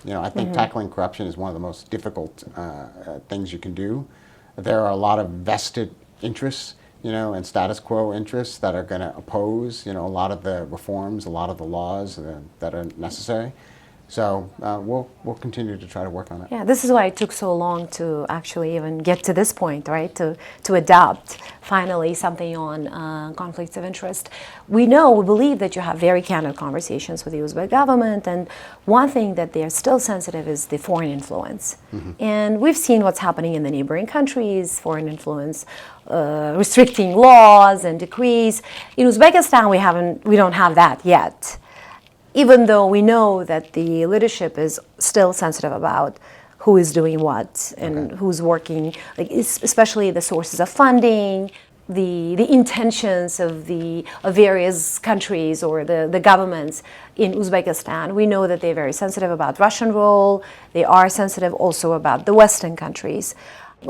I think tackling corruption is one of the most difficult things you can do. There are a lot of vested interests, and status quo interests that are going to oppose, a lot of the reforms, a lot of the laws that are necessary. So we'll continue to try to work on it. Yeah, this is why it took so long to actually even get to this point, right? To adopt finally something on conflicts of interest. We believe that you have very candid conversations with the Uzbek government, and one thing that they're still sensitive is the foreign influence. And we've seen what's happening in the neighboring countries, foreign influence, restricting laws and decrees. In Uzbekistan, we don't have that yet. Even though we know that the leadership is still sensitive about who is doing what and who's working, especially the sources of funding, the intentions of various countries or the governments in Uzbekistan. We know that they're very sensitive about Russian role. They are sensitive also about the Western countries.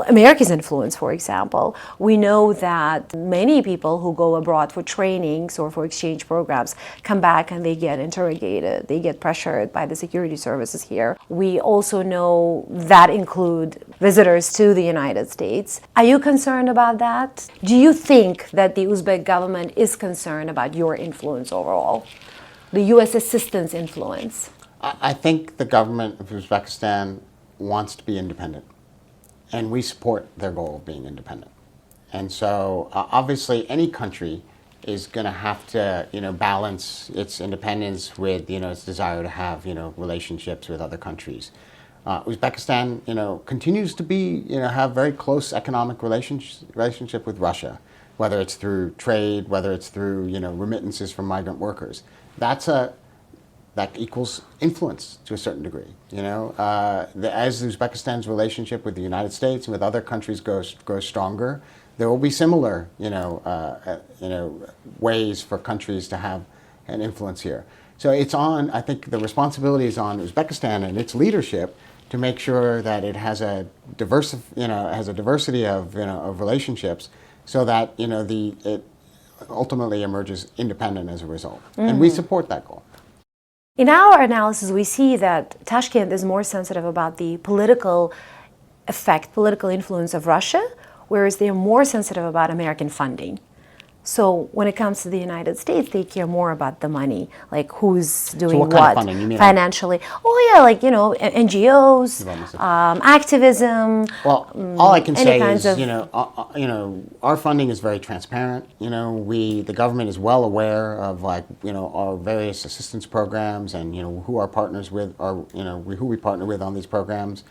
America's influence, for example. We know that many people who go abroad for trainings or for exchange programs come back and they get interrogated, they get pressured by the security services here. We also know that include visitors to the United States. Are you concerned about that? Do you think that the Uzbek government is concerned about your influence overall, the U.S. assistance influence? I think the government of Uzbekistan wants to be independent. And we support their goal of being independent. And so obviously any country is going to have to, balance its independence with, its desire to have, relationships with other countries. Uzbekistan, continues to be, have very close economic relationship with Russia, whether it's through trade, whether it's through, remittances from migrant workers. That equals influence to a certain degree. As Uzbekistan's relationship with the United States and with other countries grows stronger, there will be similar, ways for countries to have an influence here. So I think the responsibility is on Uzbekistan and its leadership to make sure that it has a diversity of relationships, so that it ultimately emerges independent as a result. And we support that goal. In our analysis, we see that Tashkent is more sensitive about the political effect, political influence of Russia, whereas they're more sensitive about American funding. So when it comes to the United States, they care more about the money, like who's doing what kind of funding? You mean financially. NGOs, activism. Well, all I can say is, our funding is very transparent. The government is well aware of our various assistance programs and who our partners with are, who we partner with on these programs.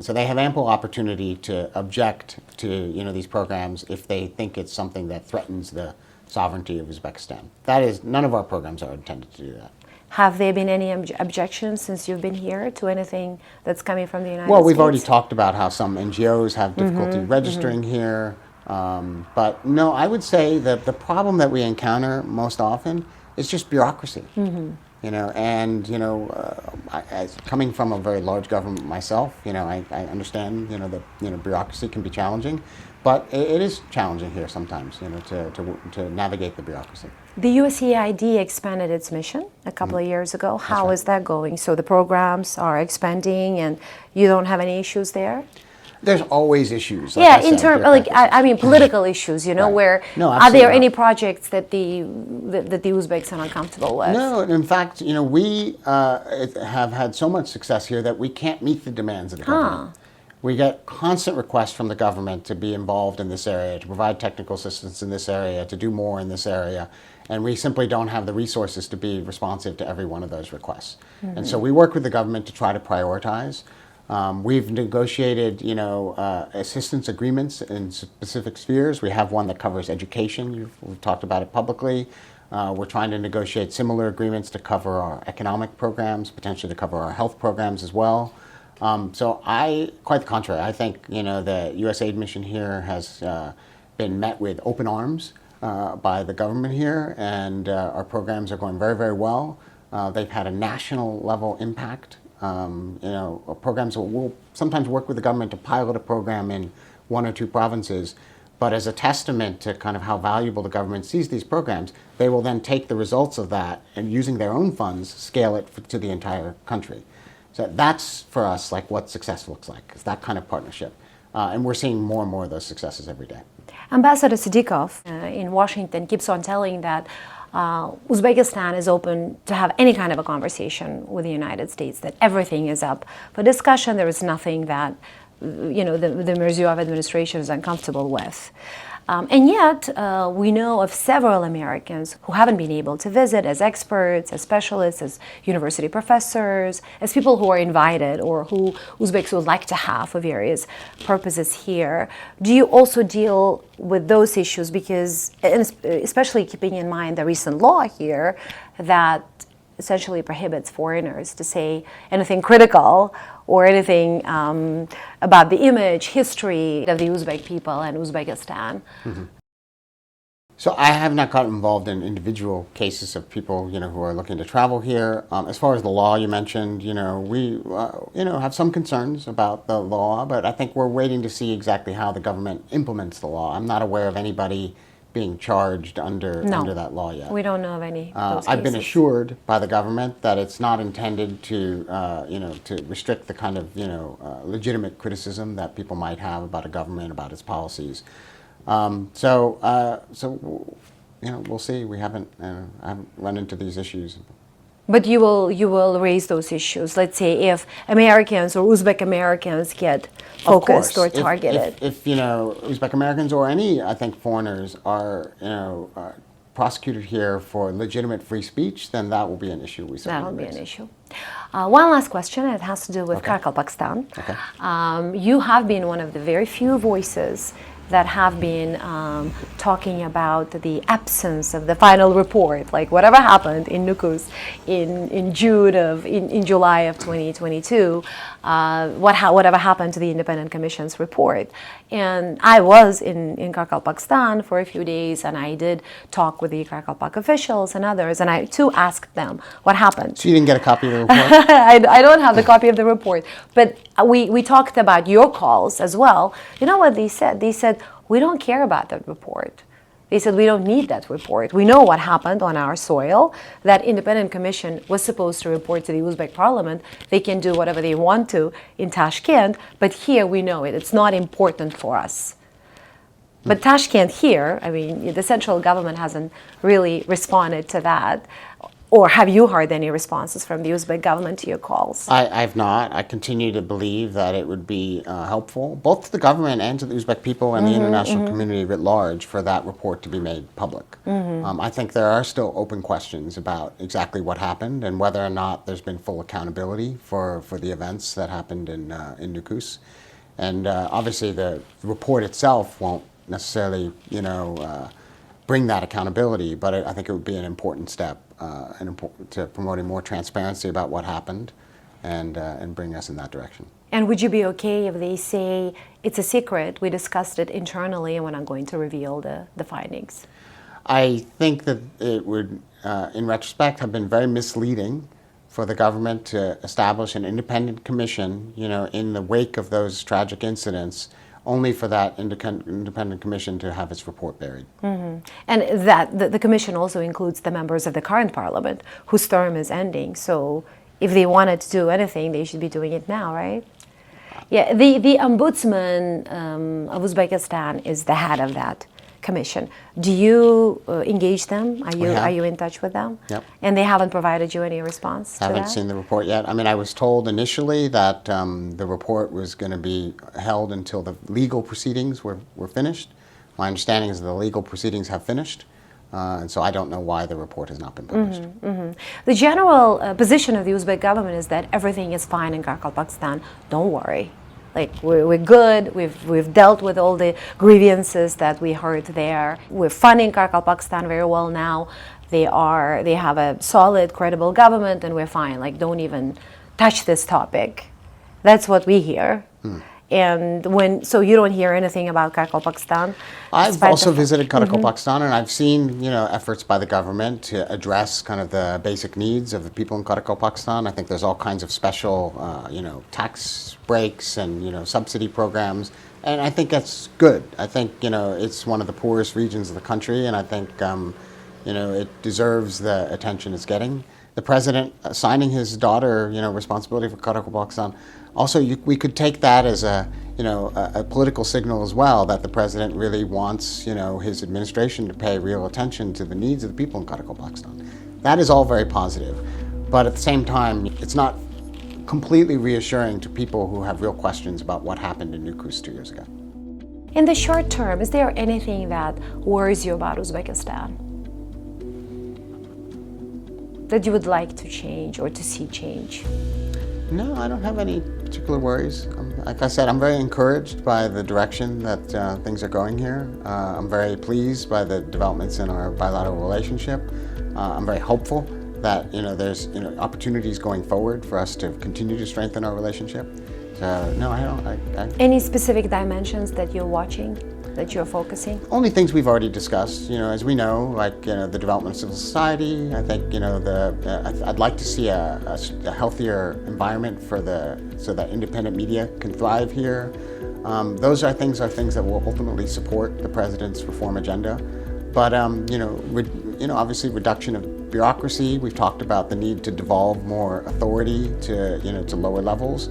So they have ample opportunity to object to these programs if they think it's something that threatens the sovereignty of Uzbekistan. None of our programs are intended to do that. Have there been any objections since you've been here to anything that's coming from the United States? Well, we've already talked about how some NGOs have difficulty registering here. But no, I would say that the problem that we encounter most often is just bureaucracy. Coming from a very large government myself, I understand, that, bureaucracy can be challenging, but it is challenging here sometimes, to navigate the bureaucracy. The USAID expanded its mission a couple of years ago. How is that going? So the programs are expanding and you don't have any issues there? There's always issues. Political issues, Right. where are there any projects that the Uzbeks are uncomfortable with? No, in fact, we have had so much success here that we can't meet the demands of the government. We get constant requests from the government to be involved in this area, to provide technical assistance in this area, to do more in this area, and we simply don't have the resources to be responsive to every one of those requests. And so we work with the government to try to prioritize. We've negotiated, assistance agreements in specific spheres. We have one that covers education. We've talked about it publicly. We're trying to negotiate similar agreements to cover our economic programs, potentially to cover our health programs as well. Quite the contrary, I think, the USAID mission here has been met with open arms by the government here, and our programs are going very, very well. They've had a national level impact. Programs will sometimes work with the government to pilot a program in one or two provinces, but as a testament to kind of how valuable the government sees these programs, they will then take the results of that and, using their own funds, scale it to the entire country. So that's for us like what success looks like. It's that kind of partnership. And we're seeing more and more of those successes every day. Ambassador Siddiqov in Washington keeps on telling that Uzbekistan is open to have any kind of a conversation with the United States, that everything is up for discussion. There is nothing that the Mirziyoyev administration is uncomfortable with. And yet, we know of several Americans who haven't been able to visit as experts, as specialists, as university professors, as people who are invited or who Uzbeks would like to have for various purposes here. Do you also deal with those issues? Because, and especially keeping in mind the recent law here that essentially prohibits foreigners to say anything critical or anything about the image, history of the Uzbek people and Uzbekistan. Mm-hmm. So I have not gotten involved in individual cases of people, who are looking to travel here. As far as the law you mentioned, we, have some concerns about the law, but I think we're waiting to see exactly how the government implements the law. I'm not aware of anybody being charged under that law yet. We don't know of any. I've been assured by the government that it's not intended to, to restrict the kind of, legitimate criticism that people might have about a government, about its policies. So we'll see. I haven't run into these issues. But you will raise those issues. Let's say if Americans or Uzbek Americans get focused or targeted. If Uzbek Americans or any, I think, foreigners are prosecuted here for legitimate free speech, then that will be an issue. That will be an issue. One last question. It has to do with Karakalpakstan. Okay. You have been one of the very few voices that have been talking about the absence of the final report, like whatever happened in Nukus in July of 2022, whatever happened to the Independent Commission's report. And I was in Karakalpakstan for a few days, and I did talk with the Karakalpak officials and others, and I too asked them what happened. So you didn't get a copy of the report? I don't have the copy of the report, but we talked about your calls as well. You know what they said? They said, we don't care about that report. They said, we don't need that report. We know what happened on our soil. That independent commission was supposed to report to the Uzbek parliament. They can do whatever they want to in Tashkent, but here we know it. It's not important for us. But Tashkent here, the central government hasn't really responded to that. Or have you heard any responses from the Uzbek government to your calls? I've not. I continue to believe that it would be helpful, both to the government and to the Uzbek people and the international community writ large, for that report to be made public. I think there are still open questions about exactly what happened and whether or not there's been full accountability for the events that happened in Nukus. And obviously the report itself won't necessarily, bring that accountability, but I think it would be an important step to promoting more transparency about what happened and bring us in that direction. And would you be okay if they say it's a secret, we discussed it internally and we're not going to reveal the findings? I think that it would, in retrospect, have been very misleading for the government to establish an independent commission, in the wake of those tragic incidents, only for that independent commission to have its report buried. And that the commission also includes the members of the current parliament whose term is ending. So if they wanted to do anything, they should be doing it now, right? Yeah, the ombudsman of Uzbekistan is the head of that commission. Do you engage them? Are you in touch with them? Yep. And they haven't provided you any response to that? Haven't seen the report yet. I was told initially that the report was going to be held until the legal proceedings were finished. My understanding is the legal proceedings have finished, and so I don't know why the report has not been published. The general position of the Uzbek government is that everything is fine in Karakalpakstan. Don't worry. Like we're good. We've dealt with all the grievances that we heard there. We're funding Karakalpakstan very well now. They have a solid, credible government, and we're fine. Like, don't even touch this topic. That's what we hear. And so you don't hear anything about Karakalpakstan? I've also visited Karakalpakstan, and I've seen efforts by the government to address kind of the basic needs of the people in Karakalpakstan. I think there's all kinds of special tax breaks and subsidy programs, and I think that's good. I think it's one of the poorest regions of the country, and I think it deserves the attention it's getting. the president assigning his daughter, responsibility for Karakalpakstan. Also, we could take that as a political signal as well, that the president really wants, his administration to pay real attention to the needs of the people in Karakalpakstan. That is all very positive. But at the same time, it's not completely reassuring to people who have real questions about what happened in Nukus 2 years ago. In the short term, is there anything that worries you about Uzbekistan that you would like to change or to see change? No, I don't have any particular worries. Like I said, I'm very encouraged by the direction that things are going here. I'm very pleased by the developments in our bilateral relationship. I'm very hopeful that there's opportunities going forward for us to continue to strengthen our relationship. So no, I don't. Any specific dimensions that you're watching, that you're focusing? Only things we've already discussed. As we know, like the development of civil society. I think I'd like to see a healthier environment so that independent media can thrive here. Those are things that will ultimately support the president's reform agenda. But obviously reduction of bureaucracy. We've talked about the need to devolve more authority to lower levels.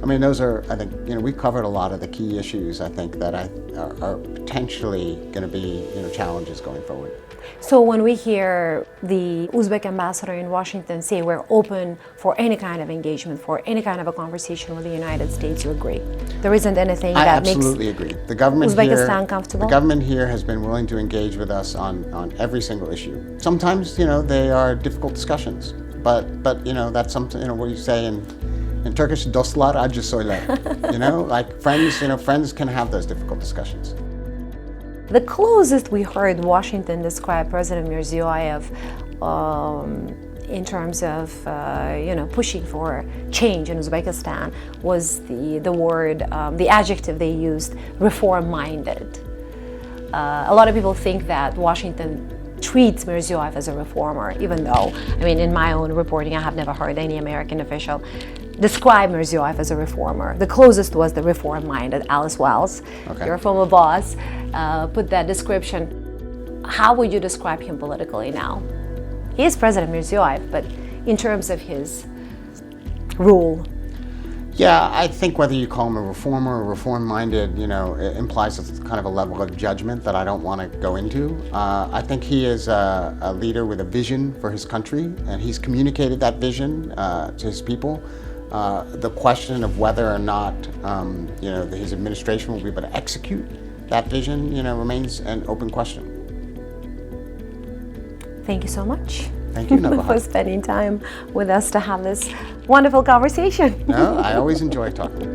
I mean, those are, I think, we've covered a lot of the key issues, I think, that are potentially going to be, challenges going forward. So when we hear the Uzbek ambassador in Washington say we're open for any kind of engagement, for any kind of a conversation with the United States, you agree? There isn't anything that makes absolutely agree. The government Uzbekistan comfortable? The government here has been willing to engage with us on every single issue. Sometimes, they are difficult discussions, but that's something, what you say in Turkish, dostlar acı söyler. Like friends can have those difficult discussions. The closest we heard Washington describe President Mirziyoyev in terms of pushing for change in Uzbekistan was the word, the adjective they used, reform-minded. A lot of people think that Washington treats Mirziyoyev as a reformer, even though, in my own reporting, I have never heard any American official describe Mirziyoyev as a reformer. The closest was the reform-minded Alice Wells, your former boss, put that description. How would you describe him politically now? He is President Mirziyoyev, but in terms of his rule. Yeah, I think whether you call him a reformer or reform-minded, it implies kind of a level of judgment that I don't want to go into. I think he is a leader with a vision for his country, and he's communicated that vision to his people. The question of whether or not, his administration will be able to execute that vision, remains an open question. Thank you so much. Thank you, Navbahor, for spending time with us to have this wonderful conversation. No, I always enjoy talking.